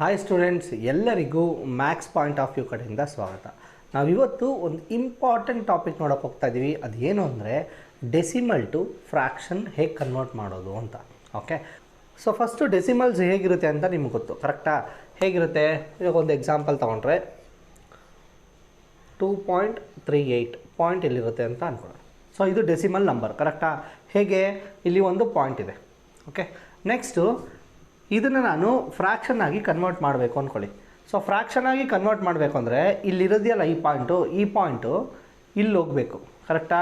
Hi students, ಎಲ್ಲರಿಗೂ maths point of view ಕಡೆಯಿಂದ ಸ್ವಾಗತ. ನಾವಿವತ್ತು ಒಂದು ಇಂಪಾರ್ಟೆಂಟ್ ಟಾಪಿಕ್ ನೋಡೋಕೆ ಹೋಗ್ತಾ ಇದ್ದೀವಿ. ಅದೇನು ಅಂದರೆ ಡೆಸಿಮಲ್ ಟು ಫ್ರ್ಯಾಕ್ಷನ್ ಹೇಗೆ ಕನ್ವರ್ಟ್ ಮಾಡೋದು ಅಂತ. ಓಕೆ, ಸೊ ಫಸ್ಟು ಡೆಸಿಮಲ್ಸ್ ಹೇಗಿರುತ್ತೆ ಅಂತ ನಿಮ್ಗೆ ಗೊತ್ತು, ಕರೆಕ್ಟಾ? ಹೇಗಿರುತ್ತೆ, ಇವಾಗ ಒಂದು ಎಕ್ಸಾಂಪಲ್ ತೊಗೊಂಡ್ರೆ 2.38 ಪಾಯಿಂಟ್ ಎಲ್ಲಿರುತ್ತೆ ಅಂತ ಅಂದ್ಕೊಳ್ಳೋಣ. ಸೊ ಇದು ಡೆಸಿಮಲ್ ನಂಬರ್, ಕರೆಕ್ಟಾ? ಹೇಗೆ, ಇಲ್ಲಿ ಒಂದು ಪಾಯಿಂಟ್ ಇದೆ. ಓಕೆ, ನೆಕ್ಸ್ಟು ಇದನ್ನು ನಾನು ಫ್ರ್ಯಾಕ್ಷನ್ ಆಗಿ ಕನ್ವರ್ಟ್ ಮಾಡಬೇಕು ಅಂದ್ಕೊಳ್ಳಿ. ಸೊ ಫ್ರ್ಯಾಕ್ಷನ್ ಆಗಿ ಕನ್ವರ್ಟ್ ಮಾಡಬೇಕು ಅಂದರೆ ಇಲ್ಲಿರೋದಿಯಲ್ಲ ಈ ಪಾಯಿಂಟು ಇಲ್ಲಿ ಹೋಗಬೇಕು, ಕರೆಕ್ಟಾ?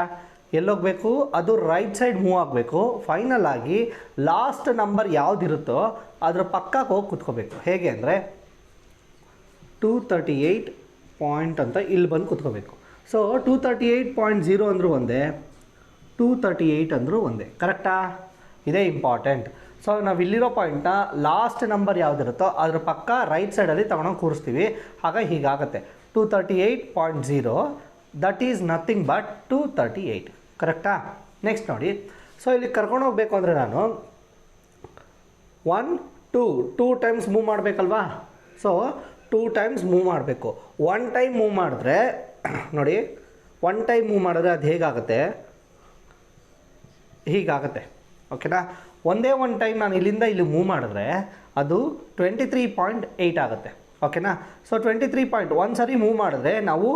ಎಲ್ಲೋಗಬೇಕು, ಅದು ರೈಟ್ ಸೈಡ್ ಮೂವ್ ಆಗಬೇಕು. ಫೈನಲ್ ಆಗಿ ಲಾಸ್ಟ್ ನಂಬರ್ ಯಾವುದಿರುತ್ತೋ ಅದರ ಪಕ್ಕಕ್ಕೆ ಹೋಗಿ ಕುತ್ಕೋಬೇಕು. ಹೇಗೆ ಅಂದರೆ 238 ಪಾಯಿಂಟ್ ಅಂತ ಇಲ್ಲಿ ಬಂದು ಕುತ್ಕೋಬೇಕು. ಸೊ 238.0 ಅಂದರೂ ಒಂದೇ, 238 ಅಂದರೂ ಒಂದೇ, ಕರೆಕ್ಟಾ? ಇದೇ ಇಂಪಾರ್ಟೆಂಟ್. ಸೊ ನಾವು ಇಲ್ಲಿರೋ ಪಾಯಿಂಟ್ನ ಲಾಸ್ಟ್ ನಂಬರ್ ಯಾವುದಿರುತ್ತೋ ಅದ್ರ ಪಕ್ಕ ರೈಟ್ ಸೈಡಲ್ಲಿ ತೊಗೊಂಡೋಗಿ ಕೂರಿಸ್ತೀವಿ. ಹಾಗಾಗಿ ಹೀಗಾಗುತ್ತೆ 238.0 ದಟ್ ಈಸ್ ನಥಿಂಗ್ ಬಟ್ 238, ಕರೆಕ್ಟಾ? ನೆಕ್ಸ್ಟ್ ನೋಡಿ, ಸೊ ಇಲ್ಲಿ ಕರ್ಕೊಂಡು ಹೋಗಬೇಕು ಅಂದರೆ ನಾನು 2 ಟೈಮ್ಸ್ ಮೂವ್ ಮಾಡಬೇಕಲ್ವಾ? ಸೊ 2 ಟೈಮ್ಸ್ ಮೂವ್ ಮಾಡಬೇಕು. 1 ಟೈಮ್ ಮೂವ್ ಮಾಡಿದ್ರೆ ನೋಡಿ, 1 ಟೈಮ್ ಮೂವ್ ಮಾಡಿದ್ರೆ ಅದು ಹೇಗಾಗುತ್ತೆ, ಹೀಗಾಗುತ್ತೆ. ಓಕೆನಾ? ಒಂದೇ ಒಂದು ಟೈಮ್ ನಾನು ಇಲ್ಲಿಂದ ಇಲ್ಲಿ ಮೂವ್ ಮಾಡಿದ್ರೆ ಅದು 23.8 ಆಗುತ್ತೆ. ಓಕೆನಾ? ಸೊ 23 ಒಂದು ಸರಿ ಮೂವ್ ಮಾಡಿದ್ರೆ ನಾವು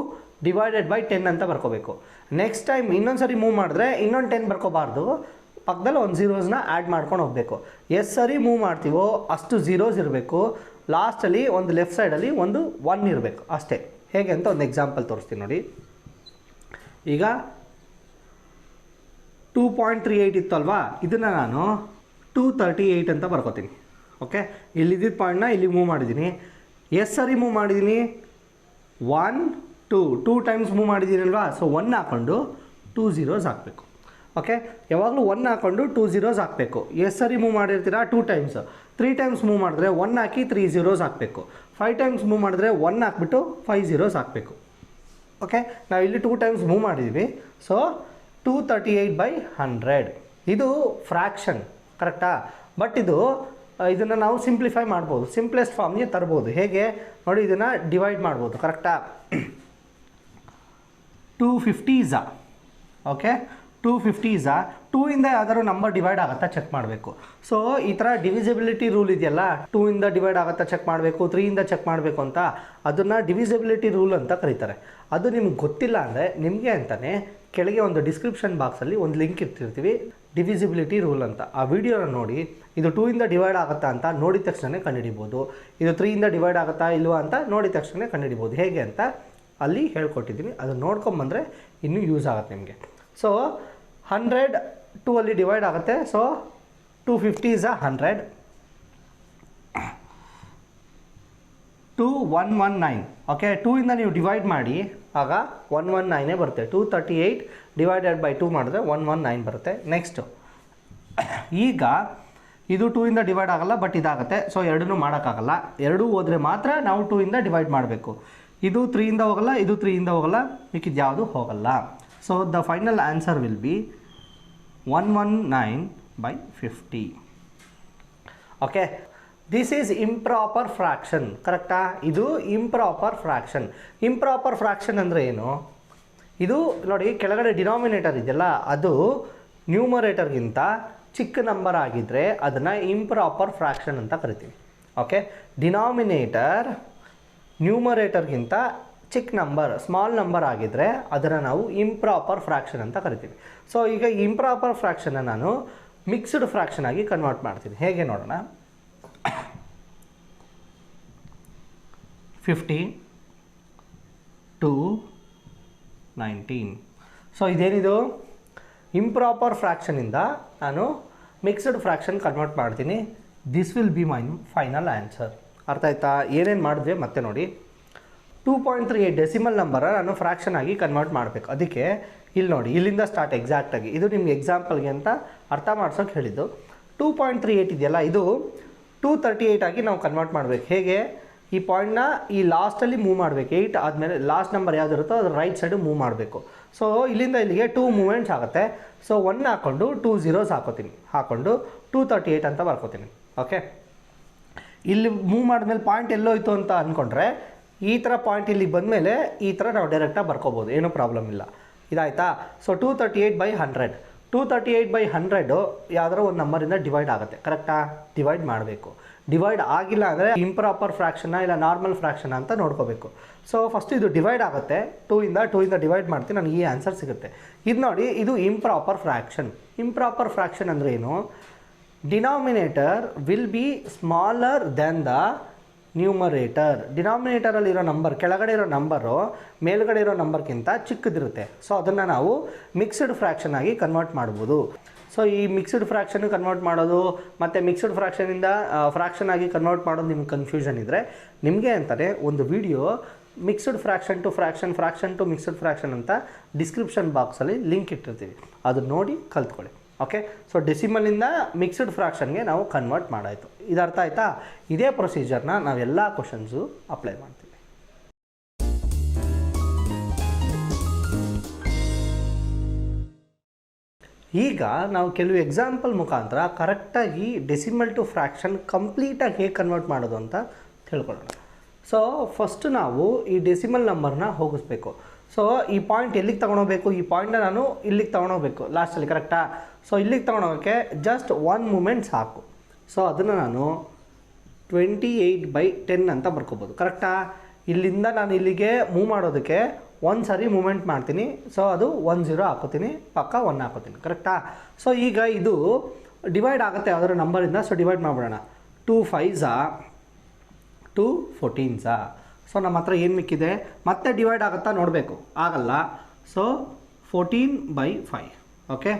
ಡಿವೈಡೆಡ್ ಬೈ 10 ಅಂತ ಬರ್ಕೋಬೇಕು. ನೆಕ್ಸ್ಟ್ ಟೈಮ್ ಇನ್ನೊಂದು ಸರಿ ಮೂವ್ ಮಾಡಿದ್ರೆ ಇನ್ನೊಂದು 10 ಬರ್ಕೋಬಾರ್ದು, ಪಕ್ಕದಲ್ಲಿ ಒಂದು ಝೀರೋಸ್ನ ಆ್ಯಡ್ ಮಾಡ್ಕೊಂಡು ಹೋಗಬೇಕು. ಎಷ್ಟು ಸರಿ ಮೂವ್ ಮಾಡ್ತೀವೋ ಅಷ್ಟು ಝೀರೋಸ್ ಇರಬೇಕು. ಲಾಸ್ಟಲ್ಲಿ ಒಂದು ಲೆಫ್ಟ್ ಸೈಡಲ್ಲಿ ಒಂದು 1 ಇರಬೇಕು, ಅಷ್ಟೇ. ಹೇಗೆ ಅಂತ ಒಂದು ಎಕ್ಸಾಂಪಲ್ ತೋರಿಸ್ತೀನಿ ನೋಡಿ. ಈಗ 2.38 ಇತ್ತು ಅಲ್ವಾ, ಇದನ್ನು ನಾನು 238 ಅಂತ ಬರ್ಕೋತೀನಿ. ಓಕೆ, ಇಲ್ಲಿದ್ದ ಪಾಯಿಂಟ್ನ ಇಲ್ಲಿ ಮೂವ್ ಮಾಡಿದ್ದೀನಿ. ಎಷ್ಟು ಸರಿ ಮೂವ್ ಮಾಡಿದ್ದೀನಿ? 1 2 ಟೈಮ್ಸ್ ಮೂವ್ ಮಾಡಿದ್ದೀನಿ ಅಲ್ವಾ? ಸೊ 1 ಹಾಕ್ಕೊಂಡು 2 ಝೀರೋಸ್ ಹಾಕಬೇಕು. ಓಕೆ, ಯಾವಾಗಲೂ 1 ಹಾಕ್ಕೊಂಡು 2 ಝೀರೋಸ್ ಹಾಕಬೇಕು. ಎಷ್ಟು ಸರಿ ಮೂವ್ ಮಾಡಿರ್ತೀರಾ? 2 ಟೈಮ್ಸ್. 3 ಟೈಮ್ಸ್ ಮೂವ್ ಮಾಡಿದ್ರೆ 1 ಹಾಕಿ 3 ಝೀರೋಸ್ ಹಾಕಬೇಕು. 5 ಟೈಮ್ಸ್ ಮೂವ್ ಮಾಡಿದ್ರೆ 1 ಹಾಕ್ಬಿಟ್ಟು 5 ಝೀರೋಸ್ ಹಾಕಬೇಕು. ಓಕೆ, ನಾವು ಇಲ್ಲಿ 2 ಟೈಮ್ಸ್ ಮೂವ್ ಮಾಡಿದ್ದೀವಿ. ಸೊ 238/100 ಇದು ಫ್ರ್ಯಾಕ್ಷನ್, ಕರೆಕ್ಟಾ? ಬಟ್ ಇದನ್ನು ನಾವು ಸಿಂಪ್ಲಿಫೈ ಮಾಡ್ಬೋದು, ಸಿಂಪ್ಲೆಸ್ಟ್ ಫಾರ್ಮ್ಗೆ ತರ್ಬೋದು. ಹೇಗೆ ನೋಡಿ, ಇದನ್ನು ಡಿವೈಡ್ ಮಾಡ್ಬೋದು, ಕರೆಕ್ಟಾ? 250 ಓಕೆ, 250 2 ಇಂದ ಯಾವ್ದಾದ್ರು ನಂಬರ್ ಡಿವೈಡ್ ಆಗುತ್ತಾ ಚೆಕ್ ಮಾಡಬೇಕು. ಸೊ ಈ ಥರ ಡಿವಿಸಿಬಿಲಿಟಿ ರೂಲ್ ಇದೆಯಲ್ಲ, 2 ಇಂದ ಡಿವೈಡ್ ಆಗುತ್ತಾ ಚೆಕ್ ಮಾಡಬೇಕು, 3 ಇಂದ ಚೆಕ್ ಮಾಡಬೇಕು ಅಂತ, ಅದನ್ನು ಡಿವಿಸಿಬಿಲಿಟಿ ರೂಲ್ ಅಂತ ಕರೀತಾರೆ. ಅದು ನಿಮ್ಗೆ ಗೊತ್ತಿಲ್ಲ ಅಂದರೆ ನಿಮಗೆ ಅಂತಲೇ ಕೆಳಗೆ ಒಂದು ಡಿಸ್ಕ್ರಿಪ್ಷನ್ ಬಾಕ್ಸಲ್ಲಿ ಒಂದು ಲಿಂಕ್ ಇರ್ತಿರ್ತೀವಿ, ಡಿವಿಸಿಬಿಲಿಟಿ ರೂಲ್ ಅಂತ. ಆ ವಿಡಿಯೋನ ನೋಡಿ, ಇದು 2 ಇಂದ ಡಿವೈಡ್ ಆಗುತ್ತಾ ಅಂತ ನೋಡಿದ ತಕ್ಷಣ ಕಂಡುಹಿಡಿಬೋದು, ಇದು 3 ಇಂದ ಡಿವೈಡ್ ಆಗುತ್ತಾ ಇಲ್ವಾ ಅಂತ ನೋಡಿದ ತಕ್ಷಣ ಕಂಡುಹಿಡಿಬೋದು. ಹೇಗೆ ಅಂತ ಅಲ್ಲಿ ಹೇಳ್ಕೊಟ್ಟಿದ್ದೀನಿ, ಅದನ್ನು ನೋಡ್ಕೊಂಬಂದರೆ ಇನ್ನೂ ಯೂಸ್ ಆಗುತ್ತೆ ನಿಮಗೆ. ಸೊ 100 2 ಅಲ್ಲಿ ಡಿವೈಡ್ ಆಗುತ್ತೆ. So 250 is 100, 2119. ಓಕೆ, 2 ಇಂದ ನೀವು ಡಿವೈಡ್ ಮಾಡಿ ಆಗ 119 ಬರುತ್ತೆ. 238 ಡಿವೈಡೆಡ್ ಬೈ 2 ಮಾಡಿದ್ರೆ 119 ಬರುತ್ತೆ. ನೆಕ್ಸ್ಟು, ಈಗ ಇದು 2 ಇಂದ ಡಿವೈಡ್ ಆಗಲ್ಲ, ಬಟ್ ಇದಾಗುತ್ತೆ. ಸೊ ಎರಡನ್ನೂ ಮಾಡೋಕ್ಕಾಗಲ್ಲ, ಎರಡೂ ಹೋದರೆ ಮಾತ್ರ ನಾವು 2 ಇಂದ ಡಿವೈಡ್ ಮಾಡಬೇಕು. ಇದು 3 ಇಂದ ಹೋಗಲ್ಲ, ಇದು 3 ಇಂದ ಹೋಗಲ್ಲ, ಮಿಕ್ಕಿದ್ದು ಯಾವುದು ಹೋಗಲ್ಲ. So the final answer will be 119/50. Okay, this is improper fraction, ಕರೆಕ್ಟಾ? ಇದು ಇಂಪ್ರಾಪರ್ ಫ್ರ್ಯಾಕ್ಷನ್. ಇಂಪ್ರಾಪರ್ ಫ್ರ್ಯಾಕ್ಷನ್ ಅಂದರೆ ಏನು? ಇದು ನೋಡಿ, ಕೆಳಗಡೆ ಡಿನಾಮಿನೇಟರ್ ಇದೆಯಲ್ಲ, ಅದು ನ್ಯೂಮರೇಟರ್ಗಿಂತ ಚಿಕ್ಕ ನಂಬರ್ ಆಗಿದ್ದರೆ ಅದನ್ನು ಇಂಪ್ರಾಪರ್ ಫ್ರ್ಯಾಕ್ಷನ್ ಅಂತ ಕರಿತೀವಿ. ಓಕೆ, ಡಿನಾಮಿನೇಟರ್ ನ್ಯೂಮರೇಟರ್ಗಿಂತ ಚಿಕ್ಕ ನಂಬರ್, ಸ್ಮಾಲ್ ನಂಬರ್ ಆಗಿದ್ದರೆ ಅದನ್ನು ನಾವು ಇಂಪ್ರಾಪರ್ ಫ್ರ್ಯಾಕ್ಷನ್ ಅಂತ ಕರಿತೀವಿ. ಸೊ ಈಗ ಇಂಪ್ರಾಪರ್ ಫ್ರ್ಯಾಕ್ಷನ್ನ ನಾನು ಮಿಕ್ಸ್ಡ್ ಫ್ರ್ಯಾಕ್ಷನ್ ಆಗಿ ಕನ್ವರ್ಟ್ ಮಾಡ್ತೀನಿ. ಹೇಗೆ ನೋಡೋಣ. 50 to 19. ಸೊ ಇದೇನಿದು ಇಂಪ್ರಾಪರ್ ಫ್ರ್ಯಾಕ್ಷನಿಂದ ನಾನು ಮಿಕ್ಸ್ಡ್ ಫ್ರ್ಯಾಕ್ಷನ್ ಕನ್ವರ್ಟ್ ಮಾಡ್ತೀನಿ. This will be my final answer. ಅರ್ಥ ಆಯ್ತಾ? ಏನೇನು ಮಾಡಿದ್ವಿ ಮತ್ತೆ ನೋಡಿ. 2.38 ಡೆಸಿಮಲ್ ನಂಬರ ನಾನು ಫ್ರ್ಯಾಕ್ಷನ್ ಆಗಿ ಕನ್ವರ್ಟ್ ಮಾಡಬೇಕು. ಅದಕ್ಕೆ ಇಲ್ಲಿ ನೋಡಿ, ಇಲ್ಲಿಂದ ಸ್ಟಾರ್ಟ್ ಎಕ್ಸಾಕ್ಟಾಗಿ. ಇದು ನಿಮ್ಗೆ ಎಕ್ಸಾಂಪಲ್ಗೆ ಅಂತ ಅರ್ಥ ಮಾಡ್ಸೋಕೆ ಹೇಳಿದ್ದು. 2.38 ಇದೆಯಲ್ಲ, ಇದು 238 ಆಗಿ ನಾವು ಕನ್ವರ್ಟ್ ಮಾಡಬೇಕು. ಹೇಗೆ? ಈ ಪಾಯಿಂಟ್ನ ಈ ಲಾಸ್ಟಲ್ಲಿ ಮೂವ್ ಮಾಡಬೇಕು. 8 ಆದಮೇಲೆ ಲಾಸ್ಟ್ ನಂಬರ್ ಯಾವುದಿರುತ್ತೋ ಅದು ರೈಟ್ ಸೈಡು ಮೂವ್ ಮಾಡಬೇಕು. ಸೊ ಇಲ್ಲಿಂದ ಇಲ್ಲಿಗೆ 2 ಮೂಮೆಂಟ್ಸ್ ಆಗುತ್ತೆ. ಸೊ 1 ಹಾಕ್ಕೊಂಡು 2 ಝೀರೋಸ್ ಹಾಕೋತೀನಿ, ಹಾಕ್ಕೊಂಡು 238 ಅಂತ ಬರ್ಕೋತೀನಿ. ಓಕೆ, ಇಲ್ಲಿ ಮೂವ್ ಮಾಡಿದ್ಮೇಲೆ ಪಾಯಿಂಟ್ ಎಲ್ಲೋಯ್ತು ಅಂತ ಅಂದ್ಕೊಂಡ್ರೆ ಈ ಥರ ಪಾಯಿಂಟ್ ಇಲ್ಲಿಗೆ ಬಂದಮೇಲೆ ಈ ಥರ ನಾವು ಡೈರೆಕ್ಟಾಗಿ ಬರ್ಕೋಬೋದು, ಏನೂ ಪ್ರಾಬ್ಲಮ್ ಇಲ್ಲ. ಇದಾಯಿತಾ? ಸೊ 238/100 238/100 ಯಾವುದಾದ್ರು ಒಂದು ನಂಬರಿಂದ ಡಿವೈಡ್ ಆಗುತ್ತೆ, ಕರೆಕ್ಟಾ? ಡಿವೈಡ್ ಮಾಡಬೇಕು. ಡಿವೈಡ್ ಆಗಿಲ್ಲ ಅಂದರೆ ಇಂಪ್ರಾಪರ್ ಫ್ರ್ಯಾಕ್ಷನ್ನ ಇಲ್ಲ ನಾರ್ಮಲ್ ಫ್ರ್ಯಾಕ್ಷನ್ ಅಂತ ನೋಡ್ಕೋಬೇಕು. ಸೊ ಫಸ್ಟ್ ಇದು ಡಿವೈಡ್ ಆಗುತ್ತೆ, 2ಇಂದ ಡಿವೈಡ್ ಮಾಡ್ತೀನಿ, ನನಗೆ ಈ ಆನ್ಸರ್ ಸಿಗುತ್ತೆ. ಇದು ನೋಡಿ, ಇದು ಇಂಪ್ರಾಪರ್ ಫ್ರ್ಯಾಕ್ಷನ್. ಇಂಪ್ರಾಪರ್ ಫ್ರ್ಯಾಕ್ಷನ್ ಅಂದರೆ ಏನು? Denominator will be smaller then the numerator. ಡಿನಾಮಿನೇಟರಲ್ಲಿರೋ ನಂಬರ್, ಕೆಳಗಡೆ ಇರೋ ನಂಬರು ಮೇಲ್ಗಡೆ ಇರೋ ನಂಬರ್ಗಿಂತ ಚಿಕ್ಕದಿರುತ್ತೆ. ಸೊ ಅದನ್ನು ನಾವು ಮಿಕ್ಸ್ಡ್ ಫ್ರ್ಯಾಕ್ಷನ್ ಆಗಿ ಕನ್ವರ್ಟ್ ಮಾಡ್ಬೋದು. ಸೊ ಈ ಮಿಕ್ಸ್ಡ್ ಫ್ರ್ಯಾಕ್ಷನ್ ಕನ್ವರ್ಟ್ ಮಾಡೋದು ಮತ್ತು ಮಿಕ್ಸ್ಡ್ ಫ್ರ್ಯಾಕ್ಷನಿಂದ ಫ್ರ್ಯಾಕ್ಷನ್ ಆಗಿ ಕನ್ವರ್ಟ್ ಮಾಡೋದು ನಿಮ್ಗೆ ಕನ್ಫ್ಯೂಷನ್ ಇದ್ದರೆ ನಿಮಗೆ ಅಂತಾರೆ ಒಂದು video mixed fraction to fraction, fraction to mixed fraction ಅಂತ ಡಿಸ್ಕ್ರಿಪ್ಷನ್ ಬಾಕ್ಸಲ್ಲಿ ಲಿಂಕ್ ಇಟ್ಟಿರ್ತೀವಿ, ಅದು ನೋಡಿ ಕಲ್ತ್ಕೊಳ್ಳಿ. ಓಕೆ, ಸೊ ಡೆಸಿಮಲಿಂದ ಮಿಕ್ಸ್ಡ್ ಫ್ರ್ಯಾಕ್ಷನ್ಗೆ ನಾವು ಕನ್ವರ್ಟ್ ಮಾಡಾಯಿತು. ಇದು ಅರ್ಥ ಆಯಿತಾ? ಇದೇ ಪ್ರೊಸೀಜರ್ನ ನಾವೆಲ್ಲ ಕ್ವಶನ್ಸು ಅಪ್ಲೈ ಮಾಡ್ತೀವಿ. ಈಗ ನಾವು ಕೆಲವು ಎಕ್ಸಾಂಪಲ್ ಮುಖಾಂತರ ಕರೆಕ್ಟಾಗಿ ಡೆಸಿಮಲ್ ಟು ಫ್ರ್ಯಾಕ್ಷನ್ ಕಂಪ್ಲೀಟಾಗಿ ಹೇಗೆ ಕನ್ವರ್ಟ್ ಮಾಡೋದು ಅಂತ ತಿಳ್ಕೊಳ್ಳೋಣ. ಸೊ ಫಸ್ಟು ನಾವು ಈ ಡೆಸಿಮಲ್ ನಂಬರ್ನ ಹೋಗಿಸ್ಬೇಕು. ಸೊ ಈ ಪಾಯಿಂಟ್ ಎಲ್ಲಿಗೆ ತೊಗೊಂಡೋಗ್ಬೇಕು? ಈ ಪಾಯಿಂಟ್ನ ನಾನು ಇಲ್ಲಿಗೆ ತೊಗೊಂಡೋಗ್ಬೇಕು ಲಾಸ್ಟಲ್ಲಿ, ಕರೆಕ್ಟಾ? ಸೊ ಇಲ್ಲಿಗೆ ತೊಗೊಂಡೋಗೋಕ್ಕೆ ಜಸ್ಟ್ 1 ಮೂಮೆಂಟ್ ಸಾಕು. ಸೊ ಅದನ್ನು ನಾನು 28/10 ಅಂತ ಬರ್ಕೋಬೋದು, ಕರೆಕ್ಟಾ? ಇಲ್ಲಿಂದ ನಾನು ಇಲ್ಲಿಗೆ ಮೂವ್ ಮಾಡೋದಕ್ಕೆ ಒಂದು ಸಾರಿ ಮೂಮೆಂಟ್ ಮಾಡ್ತೀನಿ. ಸೊ ಅದು 10 ಹಾಕೋತೀನಿ, ಪಕ್ಕ 1 ಹಾಕೋತೀನಿ, ಕರೆಕ್ಟಾ? ಸೊ ಈಗ ಇದು ಡಿವೈಡ್ ಆಗುತ್ತೆ ಯಾವುದಾದ್ರು ನಂಬರಿಂದ. ಸೊ ಡಿವೈಡ್ ಮಾಡಿಬಿಡೋಣ. 2 5s 2 14s. ಸೊ ನಮ್ಮ ಹತ್ರ ಏನು ಮಿಕ್ಕಿದೆ? ಮತ್ತೆ ಡಿವೈಡ್ ಆಗುತ್ತಾ ನೋಡಬೇಕು, ಆಗಲ್ಲ. ಸೊ 14/5. ಓಕೆ,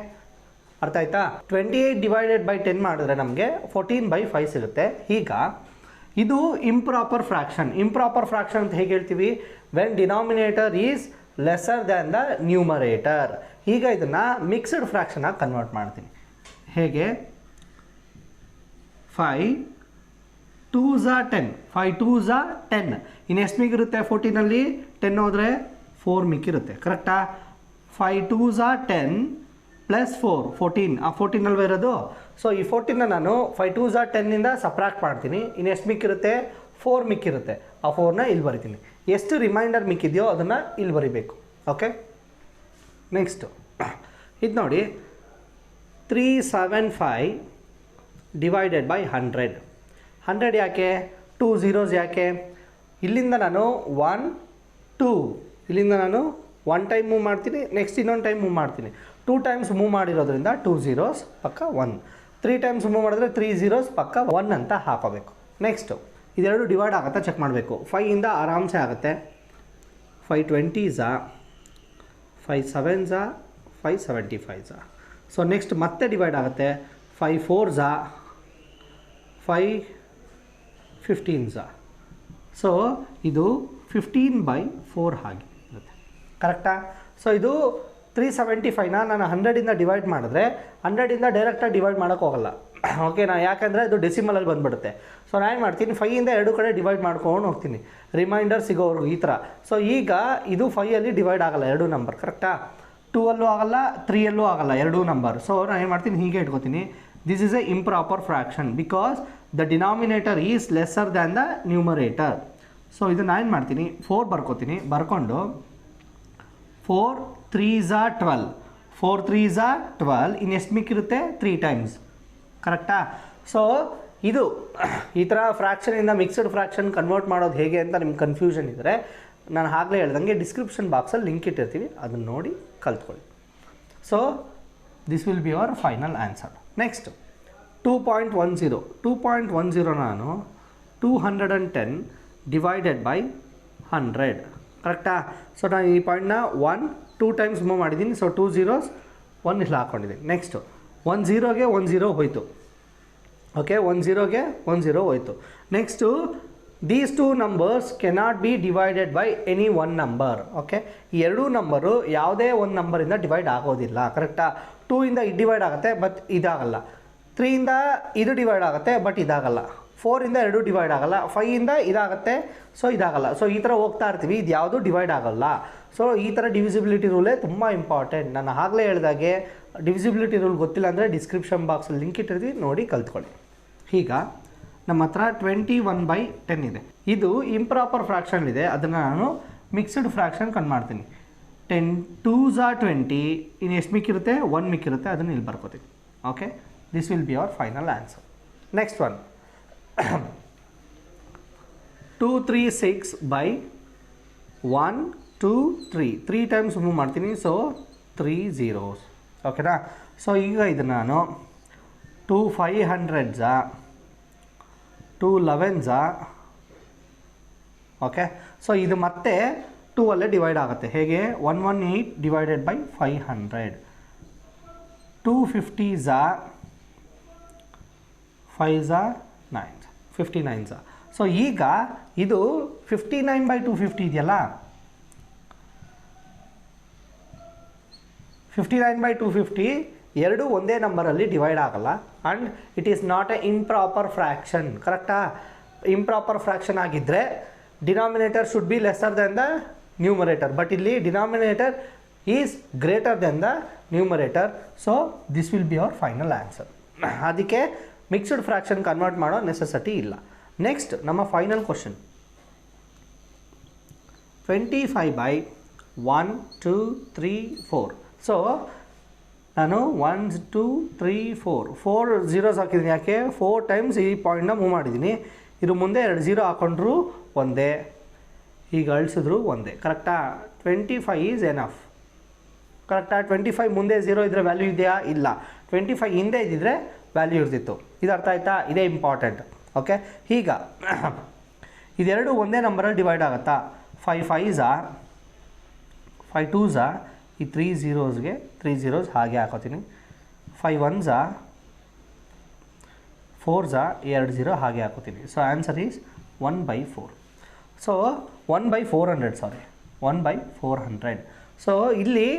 ಅರ್ಥ ಆಯ್ತಾ? 28/10 ಮಾಡಿದ್ರೆ ನಮಗೆ 14/5 ಸಿಗುತ್ತೆ. ಈಗ ಇದು ಇಂಪ್ರಾಪರ್ ಫ್ರ್ಯಾಕ್ಷನ್. ಇಂಪ್ರಾಪರ್ ಫ್ರ್ಯಾಕ್ಷನ್ ಅಂತ ಹೇಗೆ ಹೇಳ್ತೀವಿ? When denominator is lesser than the numerator. ಈಗ ಇದನ್ನು ಮಿಕ್ಸ್ಡ್ ಫ್ರ್ಯಾಕ್ಷನಾಗಿ ಕನ್ವರ್ಟ್ ಮಾಡ್ತೀನಿ. ಹೇಗೆ? 5 2s 10, 5 2s 10. ಇನ್ನು ಎಷ್ಟು ಮಿಕ್ಕಿರುತ್ತೆ 14ಅಲ್ಲಿ? 10 ಹೋದರೆ 4 ಮಿಕ್ಕಿರುತ್ತೆ, ಕರೆಕ್ಟಾ? 5 2s 10 ಪ್ಲಸ್ 4 14. ಆ 14 ಅಲ್ವ ಇರೋದು? ಸೊ ಈ 14ನ ನಾನು 5 2s 10ನಿಂದ ಸಪ್ರಾಕ್ಟ್ ಮಾಡ್ತೀನಿ. ಇನ್ನು ಎಷ್ಟು ಮಿಕ್ಕಿರುತ್ತೆ? 4 ಮಿಕ್ಕಿರುತ್ತೆ. ಆ 4ನ ಇಲ್ಲಿ ಬರಿತೀನಿ. ಎಷ್ಟು ರಿಮೈಂಡರ್ ಮಿಕ್ಕಿದೆಯೋ ಅದನ್ನು ಇಲ್ಲಿ ಬರಿಬೇಕು. ಓಕೆ, ನೆಕ್ಸ್ಟು ಇದು ನೋಡಿ, 375 / 100 ಯಾಕೆ? 2 zeros ಯಾಕೆ? ಇಲ್ಲಿಂದ ನಾನು 1 2 ಇಲ್ಲಿಂದ ನಾನು 1 ಟೈಮ್ ಮೂವ್ ಮಾಡ್ತೀನಿ, ನೆಕ್ಸ್ಟ್ ಇನ್ನೊಂದು ಟೈಮ್ ಮೂವ್ ಮಾಡ್ತೀನಿ. 2 ಟೈಮ್ಸ್ ಮೂವ್ ಮಾಡಿರೋದ್ರಿಂದ 2 zeros ಪಕ್ಕ 1. 3 ಟೈಮ್ಸ್ ಮೂವ್ ಮಾಡಿದ್ರೆ 3 zeros ಪಕ್ಕ 1 ಅಂತ ಹಾಕೋಬೇಕು. ನೆಕ್ಸ್ಟು ಇದೆರಡು ಡಿವೈಡ್ ಆಗುತ್ತಾ ಚೆಕ್ ಮಾಡಬೇಕು. 5ಇಂದ ಆರಾಮ್ಸೆ ಆಗುತ್ತೆ. 5 20s 5 7s 5 75s. So next ಮತ್ತೆ ಡಿವೈಡ್ ಆಗುತ್ತೆ. 5 4s 5 15s. ಸೊ ಇದು 15/4 ಹಾಗೆ ಇರುತ್ತೆ, ಕರೆಕ್ಟಾ? ಸೊ ಇದು 375ನ ನಾನು 100ಇಂದ ಡಿವೈಡ್ ಮಾಡಿದ್ರೆ 100ಇಂದ ಡೈರೆಕ್ಟಾಗಿ ಡಿವೈಡ್ ಮಾಡೋಕ್ಕೆ ಹೋಗಲ್ಲ, ಓಕೆನಾ? ಯಾಕಂದರೆ ಇದು ಡೆಸಿಮಲಲ್ಲಿ ಬಂದುಬಿಡುತ್ತೆ. ಸೊ ನಾನು ಏನು ಮಾಡ್ತೀನಿ, 5ಇಂದ 2 ಕಡೆ ಡಿವೈಡ್ ಮಾಡ್ಕೊಂಡು ಹೋಗ್ತೀನಿ, ರಿಮೈಂಡರ್ ಸಿಗೋವರೆಗೂ ಈ ಥರ. ಸೊ ಈಗ ಇದು 5ಅಲ್ಲಿ ಡಿವೈಡ್ ಆಗಲ್ಲ, 2 ನಂಬರ್, ಕರೆಕ್ಟಾ? 2ಅಲ್ಲೂ ಆಗಲ್ಲ, 3ಅಲ್ಲೂ ಆಗಲ್ಲ, 2 ನಂಬರ್. ಸೊ ನಾನು ಏನು ಮಾಡ್ತೀನಿ, ಹೀಗೆ ಇಟ್ಕೋತೀನಿ. This is a improper fraction because the denominator is lesser than the numerator. So ಇದು ನಾನು ಏನು ಮಾಡ್ತೀನಿ, 4 ಬರ್ಕೋತೀನಿ. ಬರ್ಕೊಂಡು 4 3s 12, 4 3s 12. ಇನ್ನು ಎಷ್ಟು ಮಿಕ್ಕಿರುತ್ತೆ? 3 ಟೈಮ್ಸ್, ಕರೆಕ್ಟಾ? ಸೊ ಇದು ಈ ಥರ ಫ್ರ್ಯಾಕ್ಷನಿಂದ ಮಿಕ್ಸ್ಡ್ ಫ್ರ್ಯಾಕ್ಷನ್ ಕನ್ವರ್ಟ್ ಮಾಡೋದು ಹೇಗೆ ಅಂತ ನಿಮ್ಗೆ ಕನ್ಫ್ಯೂಷನ್ ಇದ್ದರೆ ನಾನು ಆಗಲೇ ಹೇಳ್ದಂಗೆ ಡಿಸ್ಕ್ರಿಪ್ಷನ್ ಬಾಕ್ಸಲ್ಲಿ ಲಿಂಕ್ ಇಟ್ಟಿರ್ತೀವಿ, ಅದನ್ನು ನೋಡಿ ಕಲ್ತ್ಕೊಳ್ಳಿ. So this will be our final answer. Next 2.10. 2.10 ನಾನು 210 / 100, ಕರೆಕ್ಟಾ? ಸೊ ನಾನು ಈ ಪಾಯಿಂಟ್ನ 1 2 ಟೈಮ್ಸ್ ಮೂವ್ ಮಾಡಿದ್ದೀನಿ. ಸೊ 2 zeros 1 ಇಲ್ಲಿ ಹಾಕ್ಕೊಂಡಿದ್ದೀನಿ. ನೆಕ್ಸ್ಟು 1 0ಗೆ 1 0 ಹೋಯಿತು. ಓಕೆ, 1 0ಗೆ 1 0 ಹೋಯಿತು. Next these 2 numbers cannot be divided by any 1 number. Okay, ಈ ಎರಡೂ ನಂಬರು ಯಾವುದೇ ಒಂದು ನಂಬರಿಂದ ಡಿವೈಡ್ ಆಗೋದಿಲ್ಲ, ಕರೆಕ್ಟಾ? 2ಇಂದ ಇದು ಡಿವೈಡ್ ಆಗುತ್ತೆ ಬಟ್ ಇದಾಗಲ್ಲ. 3ಇಂದ ಇದು ಡಿವೈಡ್ ಆಗುತ್ತೆ ಬಟ್ ಇದಾಗಲ್ಲ. 4ಇಂದ 2 ಡಿವೈಡ್ ಆಗಲ್ಲ. 5ಇಂದ ಇದಾಗುತ್ತೆ, ಸೊ ಇದಾಗಲ್ಲ. ಸೊ ಈ ಥರ ಹೋಗ್ತಾ ಇರ್ತೀವಿ, ಇದು ಯಾವುದು ಡಿವೈಡ್ ಆಗಲ್ಲ. ಸೊ ಈ ಥರ ಡಿವಿಸಿಬಿಲಿಟಿ ರೂಲೇ ತುಂಬ ಇಂಪಾರ್ಟೆಂಟ್. ನಾನು ಆಗಲೇ ಹೇಳಿದಾಗೆ ಡಿವಿಸಿಬಿಲಿಟಿ ರೂಲ್ ಗೊತ್ತಿಲ್ಲ ಅಂದರೆ ಡಿಸ್ಕ್ರಿಪ್ಷನ್ ಬಾಕ್ಸಲ್ಲಿ ಲಿಂಕ್ ಇಟ್ಟಿರ್ತೀವಿ, ನೋಡಿ ಕಲ್ತ್ಕೊಳ್ಳಿ. ಈಗ ನಮ್ಮ ಹತ್ರ 21/10 ಇದೆ. ಇದು ಇಂಪ್ರಾಪರ್ ಫ್ರ್ಯಾಕ್ಷನ್ ಇದೆ, ಅದನ್ನು ನಾನು ಮಿಕ್ಸ್ಡ್ ಫ್ರ್ಯಾಕ್ಷನ್ ಕನ್ ಮಾಡ್ತೀನಿ. 10 2s are 20, ಇನ್ನು ಎಷ್ಟು ಮಿಕ್ಕಿರುತ್ತೆ 1 ಮಿಕ್ಕಿರುತ್ತೆ, ಅದನ್ನು ಇಲ್ಲಿ ಬರ್ಕೋತೀನಿ. Okay, this will be our final answer. Next one 236/1 2 3 3 times move ಮಾಡ್ತೀನಿ. So 3 zeros. ಓಕೆನಾ? ಸೊ ಈಗ ಇದನ್ನು ನಾನು 2 500s 2 11s. ಓಕೆ, ಸೊ ಇದು ಮತ್ತೆ 2 ಅಲ್ಲೇ ಡಿವೈಡ್ ಆಗುತ್ತೆ. ಹೇಗೆ? 118 divided by 500. 2 50s 5s 9s 59s. So ಈಗ ಇದು 59/250 ಇದೆಯಲ್ಲ, 59/250 ಎರಡು ಒಂದೇ ನಂಬರಲ್ಲಿ ಡಿವೈಡ್ ಆಗಲ್ಲ. And it is not a improper fraction. ಕರೆಕ್ಟಾ? ಇಂಪ್ರಾಪರ್ ಫ್ರ್ಯಾಕ್ಷನ್ ಆಗಿದ್ದರೆ denominator should be lesser then the numerator, but ಇಲ್ಲಿ denominator is greater then the numerator. So this will be our final answer. ಅದಕ್ಕೆ mixed fraction convert ಮಾಡೋ necessity ಇಲ್ಲ. Next ನಮ್ಮ final question 25/1 2 3 4. So ನಾನು 1 2 3 4 zeros ಹಾಕಿದ್ದೀನಿ. ಯಾಕೆ? 4 times ಈ ಪಾಯಿಂಟ್ನ ಮೂವ್ ಮಾಡಿದ್ದೀನಿ. ಇದು ಮುಂದೆ 2 0 ಹಾಕೊಂಡ್ರು ಒಂದೇ, ಈಗ ಅಳಿಸಿದ್ರು ಒಂದೇ. ಕರೆಕ್ಟಾ? 25 ಈಸ್ ಎನಫ್. ಕರೆಕ್ಟಾ? 25 ಮುಂದೆ 0 ಇದ್ದರೆ ವ್ಯಾಲ್ಯೂ ಇದೆಯಾ? ಇಲ್ಲ. 25 ಹಿಂದೆ ಇದ್ದಿದ್ರೆ ವ್ಯಾಲ್ಯೂ ಇರ್ತಿತ್ತು. ಇದು ಅರ್ಥ ಆಯ್ತಾ? ಇದೇ ಇಂಪಾರ್ಟೆಂಟ್. ಓಕೆ, ಈಗ ಇದೆರಡು ಒಂದೇ ನಂಬರಲ್ಲಿ ಡಿವೈಡ್ ಆಗುತ್ತಾ? 5 5s 5 2s, ಈ 3 zeros-ಗೆ 3 zeros ಹಾಗೆ ಹಾಕೋತೀನಿ. 5 1s 4s 2 0 ಹಾಗೆ ಹಾಕೋತೀನಿ. So answer is 1/4. So 1/400, sorry 1/400. So ಇಲ್ಲಿ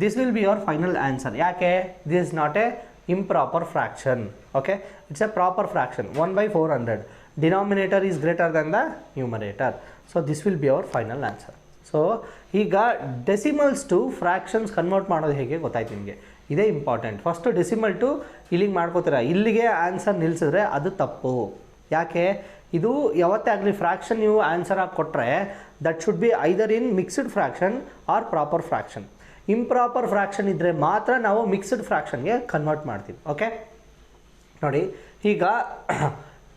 this will be your final answer. ಯಾಕೆ? This is not a improper fraction. Okay, it's a proper fraction. 1/400. Denominator is greater then the numerator. So this will be our final answer. So ಈಗ decimals to fractions convert ಮಾಡೋದು ಹೇಗೆ ಗೊತ್ತಾಯ್ತು ನಿಮಗೆ. ಇದೇ important. First decimal to ಇಲ್ಲಿಗೆ ಮಾಡ್ಕೋತೀರ, ಇಲ್ಲಿಗೆ answer ನಿಲ್ಲಿಸಿದ್ರೆ ಅದು ತಪ್ಪು. ಯಾಕೆ? ಇದು ಯಾವತ್ತೇ ಆಗಲಿ ಫ್ರ್ಯಾಕ್ಷನ್ ನೀವು ಆನ್ಸರ್ ಆಗಿ ಕೊಟ್ಟರೆ that should be either in mixed fraction R proper fraction. Improper fraction ಇದ್ದರೆ ಮಾತ್ರ ನಾವು ಮಿಕ್ಸ್ಡ್ ಫ್ರ್ಯಾಕ್ಷನ್ಗೆ ಕನ್ವರ್ಟ್ ಮಾಡ್ತೀವಿ. ಓಕೆ, ನೋಡಿ ಈಗ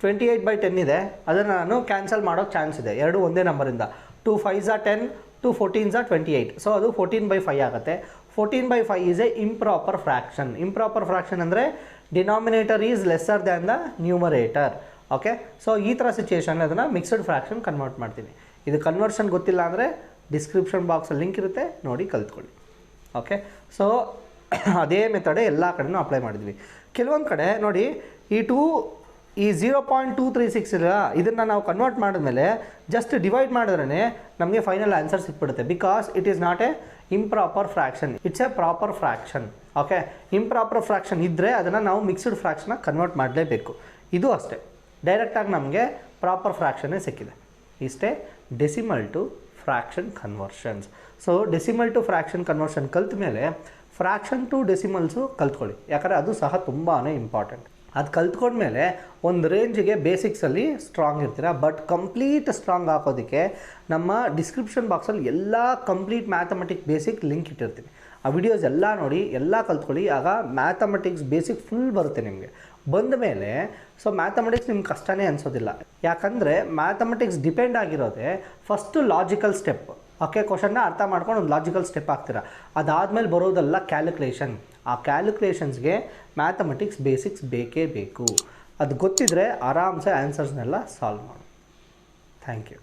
28/10 ಇದೆ, ಅದನ್ನು ನಾನು ಕ್ಯಾನ್ಸಲ್ ಮಾಡೋಕ್ಕೆ ಚಾನ್ಸ್ ಇದೆ. ಎರಡು ಒಂದೇ ನಂಬರಿಂದ 2 5s 10 2 14s 28. ಸೊ ಅದು 14/5 ಆಗುತ್ತೆ. 14/5 is a improper fraction. Improper fraction ಅಂದರೆ denominator is lesser than the numerator. Okay, so ಈ ಥರ ಸಿಚುಯೇಷನ್ ಅದನ್ನು ಮಿಕ್ಸ್ಡ್ ಫ್ರ್ಯಾಕ್ಷನ್ ಕನ್ವರ್ಟ್ ಮಾಡ್ತೀನಿ. ಇದು ಕನ್ವರ್ಷನ್ ಗೊತ್ತಿಲ್ಲ ಅಂದರೆ ಡಿಸ್ಕ್ರಿಪ್ಷನ್ ಬಾಕ್ಸಲ್ಲಿ ಲಿಂಕ್ ಇರುತ್ತೆ, ನೋಡಿ ಕಲ್ತ್ಕೊಳ್ಳಿ. ಓಕೆ, ಸೊ ಅದೇ ಮೆಥಡೆ ಎಲ್ಲ ಕಡೆನೂ ಅಪ್ಲೈ ಮಾಡಿದ್ವಿ. ಕೆಲವೊಂದು ಕಡೆ ನೋಡಿ ಈ 0.236 ಇಲ್ಲ, ಇದನ್ನು ನಾವು ಕನ್ವರ್ಟ್ ಮಾಡಿದ್ಮೇಲೆ ಜಸ್ಟ್ ಡಿವೈಡ್ ಮಾಡಿದ್ರೇ ನಮಗೆ ಫೈನಲ್ ಆನ್ಸರ್ ಸಿಕ್ಬಿಡುತ್ತೆ. Because it is not a improper fraction, it's a proper fraction. Okay, improper fraction ಇದ್ದರೆ ಅದನ್ನು ನಾವು ಮಿಕ್ಸ್ಡ್ ಫ್ರ್ಯಾಕ್ಷನ್ನ ಕನ್ವರ್ಟ್ ಮಾಡಲೇಬೇಕು. ಇದು ಅಷ್ಟೇ, ಡೈರೆಕ್ಟಾಗಿ ನಮಗೆ ಪ್ರಾಪರ್ ಫ್ರ್ಯಾಕ್ಷನ್ನೇ ಸಿಕ್ಕಿದೆ. ಇಷ್ಟೇ decimal to fraction conversions. So decimal to fraction conversion ಕಲ್ತ ಮೇಲೆ ಫ್ರ್ಯಾಕ್ಷನ್ ಟು ಡೆಸಿಮಲ್ಸು ಕಲ್ತ್ಕೊಳ್ಳಿ, ಯಾಕಂದರೆ ಅದು ಸಹ ತುಂಬಾ ಇಂಪಾರ್ಟೆಂಟ್. ಅದು ಕಲ್ತ್ಕೊಂಡ್ಮೇಲೆ ಒಂದು ರೇಂಜಿಗೆ ಬೇಸಿಕ್ಸಲ್ಲಿ ಸ್ಟ್ರಾಂಗ್ ಇರ್ತೀರ. ಬಟ್ ಕಂಪ್ಲೀಟ್ ಸ್ಟ್ರಾಂಗ್ ಹಾಕೋದಕ್ಕೆ ನಮ್ಮ ಡಿಸ್ಕ್ರಿಪ್ಷನ್ ಬಾಕ್ಸಲ್ಲಿ ಎಲ್ಲ ಕಂಪ್ಲೀಟ್ ಮ್ಯಾಥಮೆಟಿಕ್ಸ್ ಬೇಸಿಕ್ ಲಿಂಕ್ ಇಟ್ಟಿರ್ತೀನಿ. ಆ ವಿಡಿಯೋಸ್ ಎಲ್ಲ ನೋಡಿ, ಎಲ್ಲ ಕಲ್ತ್ಕೊಳ್ಳಿ. ಆಗ ಮ್ಯಾಥಮೆಟಿಕ್ಸ್ ಬೇಸಿಕ್ ಫುಲ್ ಬರುತ್ತೆ ನಿಮಗೆ. ಬಂದ ಮೇಲೆ ಸೊ ಮ್ಯಾಥಮೆಟಿಕ್ಸ್ ನಿಮ್ಗೆ ಕಷ್ಟನೇ ಅನಿಸೋದಿಲ್ಲ. ಯಾಕಂದರೆ ಮ್ಯಾಥಮೆಟಿಕ್ಸ್ ಡಿಪೆಂಡ್ ಆಗಿರೋದೇ ಫಸ್ಟು ಲಾಜಿಕಲ್ ಸ್ಟೆಪ್. ಓಕೆ, ಕ್ವಶನ್ನ ಅರ್ಥ ಮಾಡ್ಕೊಂಡು ಒಂದು ಲಾಜಿಕಲ್ ಸ್ಟೆಪ್ ಆಗ್ತೀರಾ. ಅದಾದಮೇಲೆ ಬರೋದೆಲ್ಲ ಕ್ಯಾಲ್ಕುಲೇಷನ್. ಆ ಕ್ಯಾಲ್ಕುಲೇಷನ್ಸ್ಗೆ ಮ್ಯಾಥಮೆಟಿಕ್ಸ್ ಬೇಸಿಕ್ಸ್ ಬೇಕೇ ಬೇಕು. ಅದು ಗೊತ್ತಿದ್ದರೆ ಆರಾಮ್ಸೆ ಆನ್ಸರ್ಸ್ನೆಲ್ಲ ಸಾಲ್ವ್ ಮಾಡು. Thank you.